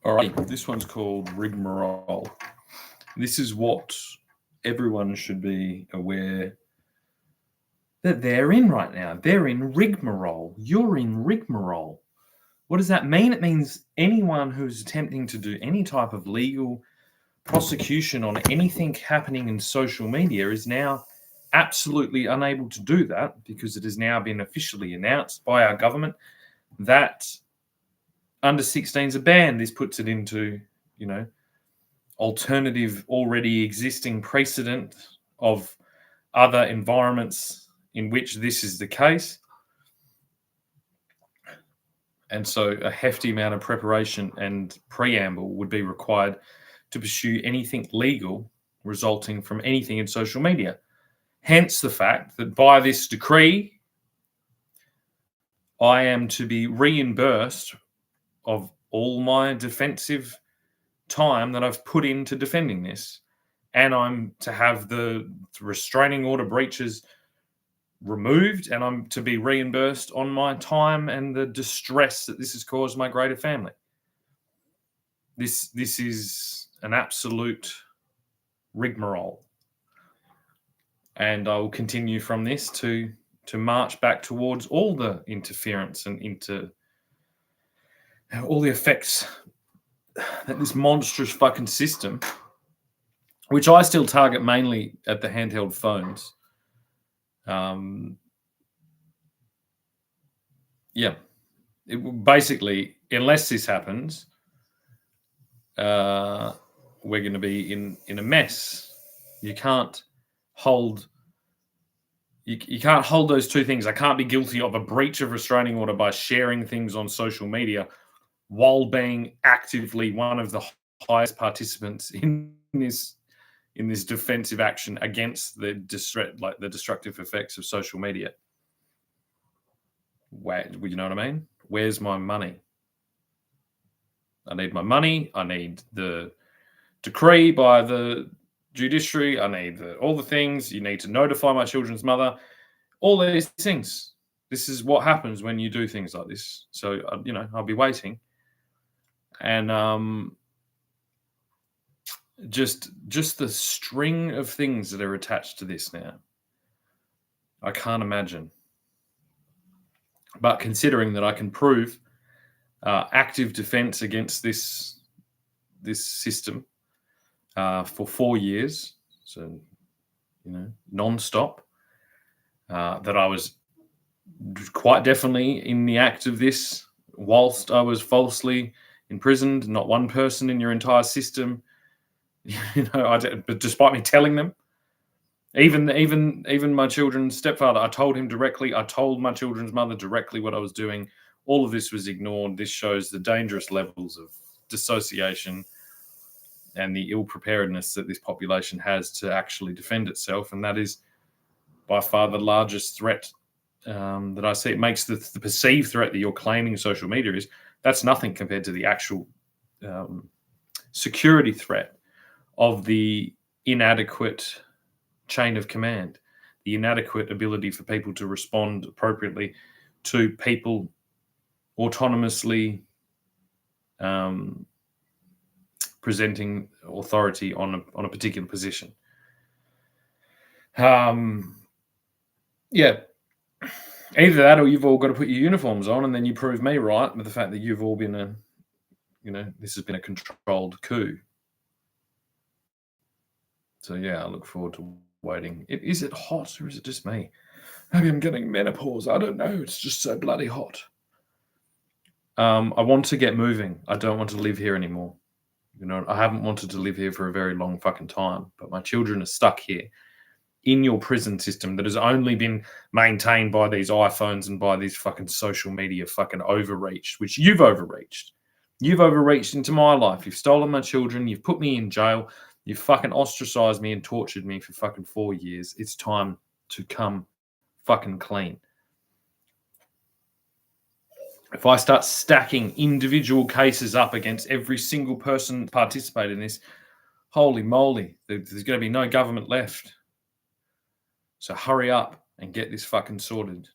All right, this one's called rigmarole. This is what everyone should be aware that they're in right now. They're in rigmarole. You're in rigmarole. What does that mean? It means anyone who's attempting to do any type of legal prosecution on anything happening in social media is now absolutely unable to do that, because it has now been officially announced by our government that under 16s are banned. This puts it into, alternative already existing precedent of other environments in which this is the case. And so a hefty amount of preparation and preamble would be required to pursue anything legal resulting from anything in social media. Hence the fact that by this decree, I am to be reimbursed of all my defensive time that I've put into defending this. And I'm to have the restraining order breaches removed, and I'm to be reimbursed on my time and the distress that this has caused my greater family. This is an absolute rigmarole. And I will continue from this to march back towards all the interference and into all the effects that this monstrous fucking system, which I still target mainly at the handheld phones, basically, unless this happens, we're going to be in a mess. You can't hold those two things. I can't be guilty of a breach of restraining order by sharing things on social media while being actively one of the highest participants in this defensive action against the destructive effects of social media. You know what I mean? Where's my money? I need my money. I need the decree by the judiciary. I need all the things. You need to notify my children's mother. All these things. This is what happens when you do things like this. So, I'll be waiting. And just the string of things that are attached to this now, I can't imagine. But considering that I can prove active defense against this system for 4 years, so non-stop, that I was quite definitely in the act of this whilst I was falsely imprisoned. Not one person in your entire system, but despite me telling them, even my children's stepfather, I told him directly. I told my children's mother directly what I was doing. All of this was ignored. This shows the dangerous levels of dissociation and the ill preparedness that this population has to actually defend itself. And that is by far the largest threat that I see. It makes the perceived threat that you're claiming social media is, that's nothing compared to the actual security threat of the inadequate chain of command, the inadequate ability for people to respond appropriately to people autonomously presenting authority on a particular position. Either that, or you've all got to put your uniforms on, and then you prove me right with the fact that you've all been this has been a controlled coup. So I look forward to waiting. Is it hot, or is it just me? Maybe I'm getting menopause. I don't know. It's just so bloody hot. I want to get moving. I don't want to live here anymore. I haven't wanted to live here for a very long fucking time, but my children are stuck here in your prison system that has only been maintained by these iPhones and by these fucking social media fucking overreach, which you've overreached. You've overreached into my life. You've stolen my children. You've put me in jail. You've fucking ostracized me and tortured me for fucking 4 years. It's time to come fucking clean. If I start stacking individual cases up against every single person participating in this, holy moly, there's going to be no government left. So hurry up and get this fucking sorted.